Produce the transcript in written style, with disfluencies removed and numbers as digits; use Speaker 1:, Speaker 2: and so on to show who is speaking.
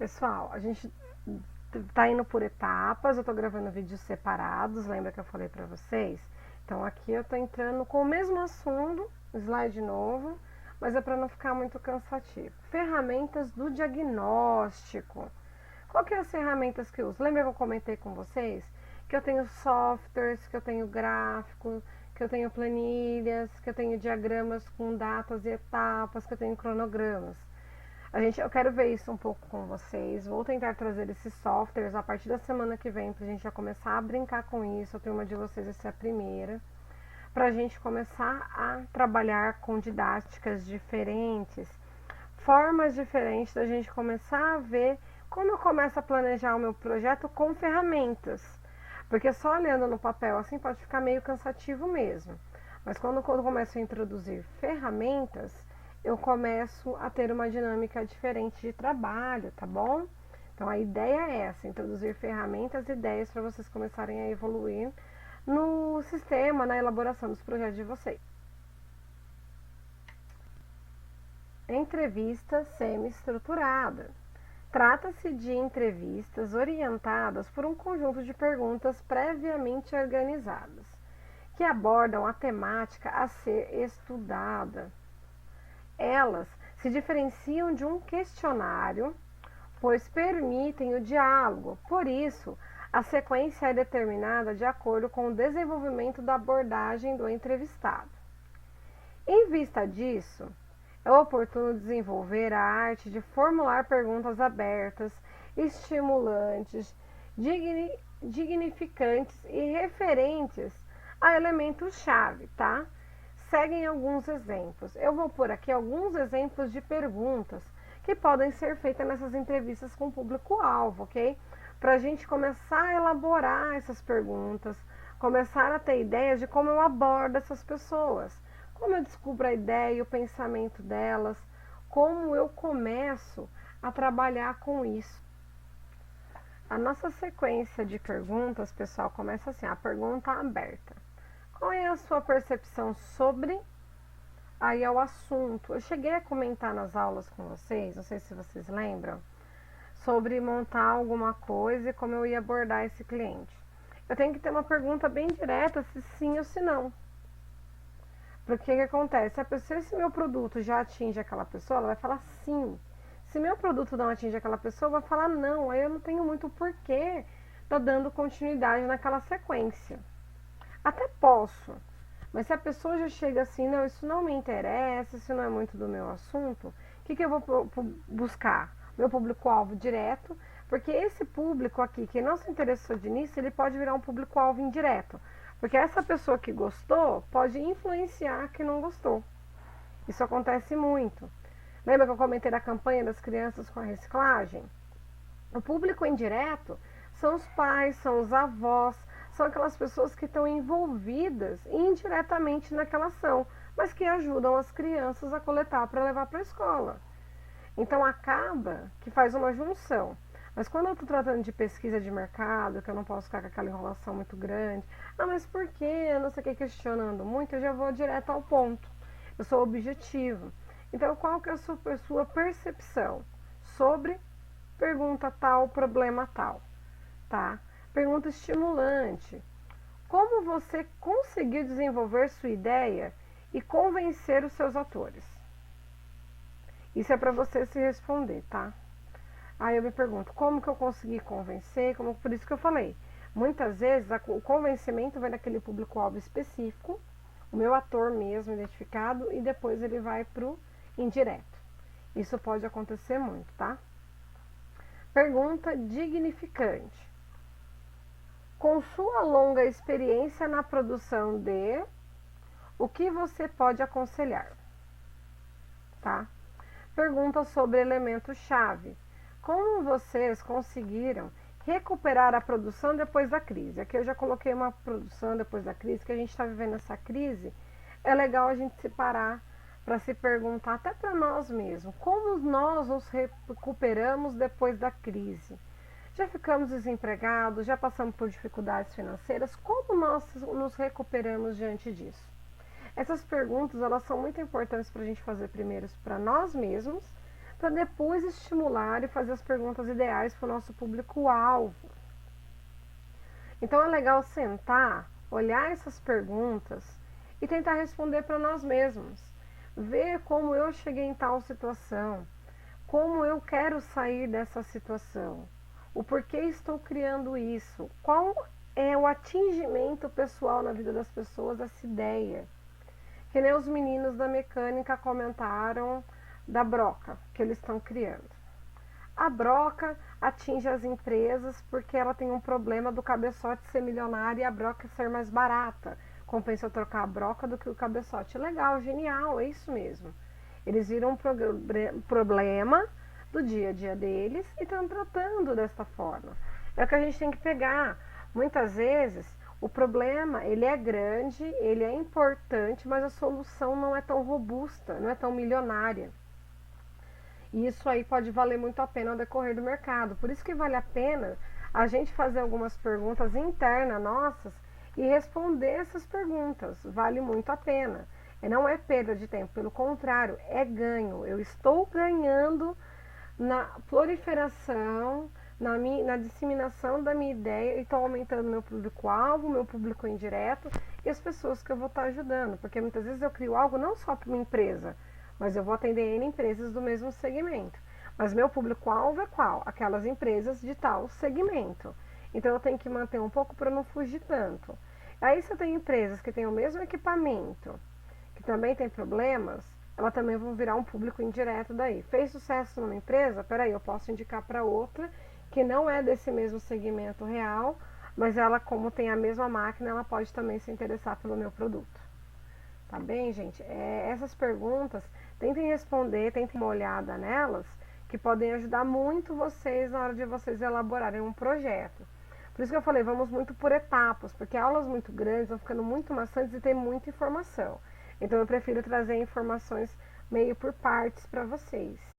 Speaker 1: Pessoal, a gente tá indo por etapas, eu tô gravando vídeos separados, lembra que eu falei pra vocês? Então aqui eu tô entrando com o mesmo assunto, slide novo, mas é para não ficar muito cansativo. Ferramentas do diagnóstico. Qual que é as ferramentas que eu uso? Lembra que eu comentei com vocês que eu tenho softwares, que eu tenho gráficos, que eu tenho planilhas, que eu tenho diagramas com datas e etapas, que eu tenho cronogramas. Eu quero ver isso um pouco com vocês. Vou tentar trazer esses softwares a partir da semana que vem pra gente já começar a brincar com isso. A turma de vocês vai ser a primeira. Pra gente começar a trabalhar com didáticas diferentes, formas diferentes da gente começar a ver como eu começo a planejar o meu projeto com ferramentas. Porque só olhando no papel assim pode ficar meio cansativo mesmo. Mas quando eu começo a introduzir ferramentas, eu começo a ter uma dinâmica diferente de trabalho, tá bom? Então a ideia é essa, introduzir ferramentas e ideias para vocês começarem a evoluir no sistema, na elaboração dos projetos de vocês. Entrevista semi-estruturada. Trata-se de entrevistas orientadas por um conjunto de perguntas previamente organizadas, que abordam a temática a ser estudada. Elas se diferenciam de um questionário, pois permitem o diálogo. Por isso, a sequência é determinada de acordo com o desenvolvimento da abordagem do entrevistado. Em vista disso, é oportuno desenvolver a arte de formular perguntas abertas, estimulantes, dignificantes e referentes a elementos-chave, tá? Seguem alguns exemplos. Eu vou pôr aqui alguns exemplos de perguntas que podem ser feitas nessas entrevistas com o público-alvo, ok? Para a gente começar a elaborar essas perguntas, começar a ter ideias de como eu abordo essas pessoas, como eu descubro a ideia e o pensamento delas, como eu começo a trabalhar com isso. A nossa sequência de perguntas, pessoal, começa assim, a pergunta aberta. Qual é a sua percepção sobre? Aí é o assunto. Eu cheguei a comentar nas aulas com vocês, não sei se vocês lembram, sobre montar alguma coisa e como eu ia abordar esse cliente. Eu tenho que ter uma pergunta bem direta, se sim ou se não. Porque o que acontece? Se meu produto já atinge aquela pessoa, ela vai falar sim. Se meu produto não atinge aquela pessoa, vai falar não. Aí eu não tenho muito porquê tá dando continuidade naquela sequência. Até posso, mas se a pessoa já chega assim, não, isso não me interessa, isso não é muito do meu assunto, o que eu vou buscar? Meu público-alvo direto, porque esse público aqui, que não se interessou de início, ele pode virar um público-alvo indireto. Porque essa pessoa que gostou pode influenciar que não gostou. Isso acontece muito. Lembra que eu comentei da campanha das crianças com a reciclagem? O público indireto são os pais, são os avós, são aquelas pessoas que estão envolvidas indiretamente naquela ação, mas que ajudam as crianças a coletar para levar para a escola. Então acaba que faz uma junção. Mas quando eu estou tratando de pesquisa de mercado, que eu não posso ficar com aquela enrolação muito grande, mas por quê? Não sei o que, questionando muito, eu já vou direto ao ponto. Eu sou objetivo. Então qual que é a sua percepção sobre pergunta tal, problema tal, tá? Pergunta estimulante. Como você conseguiu desenvolver sua ideia e convencer os seus atores? Isso é para você se responder, tá? Aí eu me pergunto, como que eu consegui convencer? Por isso que eu falei, muitas vezes o convencimento vai daquele público-alvo específico, o meu ator mesmo identificado, e depois ele vai pro indireto. Isso pode acontecer muito, tá? Pergunta dignificante. Com sua longa experiência na produção de, o que você pode aconselhar? Tá? Pergunta sobre elemento-chave. Como vocês conseguiram recuperar a produção depois da crise? Aqui eu já coloquei uma produção depois da crise, que a gente está vivendo essa crise. É legal a gente se parar para se perguntar, até para nós mesmos, como nós nos recuperamos depois da crise? Já ficamos desempregados, já passamos por dificuldades financeiras, como nós nos recuperamos diante disso? Essas perguntas, elas são muito importantes para a gente fazer primeiro para nós mesmos, para depois estimular e fazer as perguntas ideais para o nosso público-alvo. Então é legal sentar, olhar essas perguntas e tentar responder para nós mesmos. Ver como eu cheguei em tal situação, como eu quero sair dessa situação, o porquê estou criando isso, qual é o atingimento pessoal na vida das pessoas dessa ideia. Que nem os meninos da mecânica comentaram da broca que eles estão criando. A broca atinge as empresas porque ela tem um problema do cabeçote ser milionário e a broca ser mais barata. Compensa eu trocar a broca do que o cabeçote. Legal, genial, é isso mesmo. Eles viram um problema do dia a dia deles e estão tratando desta forma. É o que a gente tem que pegar. Muitas vezes o problema ele é grande, ele é importante, mas a solução não é tão robusta, não é tão milionária. E isso aí pode valer muito a pena ao decorrer do mercado. Por isso que vale a pena a gente fazer algumas perguntas internas nossas e responder essas perguntas. Vale muito a pena. E não é perda de tempo, pelo contrário, é ganho. Eu estou ganhando na proliferação, na disseminação da minha ideia e estou aumentando meu público-alvo, meu público indireto e as pessoas que eu vou estar ajudando. Porque muitas vezes eu crio algo não só para uma empresa, mas eu vou atender N empresas do mesmo segmento. Mas meu público-alvo é qual? Aquelas empresas de tal segmento. Então eu tenho que manter um pouco para não fugir tanto. Aí se eu tenho empresas que têm o mesmo equipamento, que também tem problemas, ela também vão virar um público indireto daí. Fez sucesso numa empresa? Peraí, eu posso indicar para outra que não é desse mesmo segmento real, mas ela, como tem a mesma máquina, ela pode também se interessar pelo meu produto. Tá bem, gente? Essas perguntas, tentem responder, tentem uma olhada nelas, que podem ajudar muito vocês na hora de vocês elaborarem um projeto. Por isso que eu falei, vamos muito por etapas, porque aulas muito grandes vão ficando muito maçantes e tem muita informação. Então eu prefiro trazer informações meio por partes para vocês.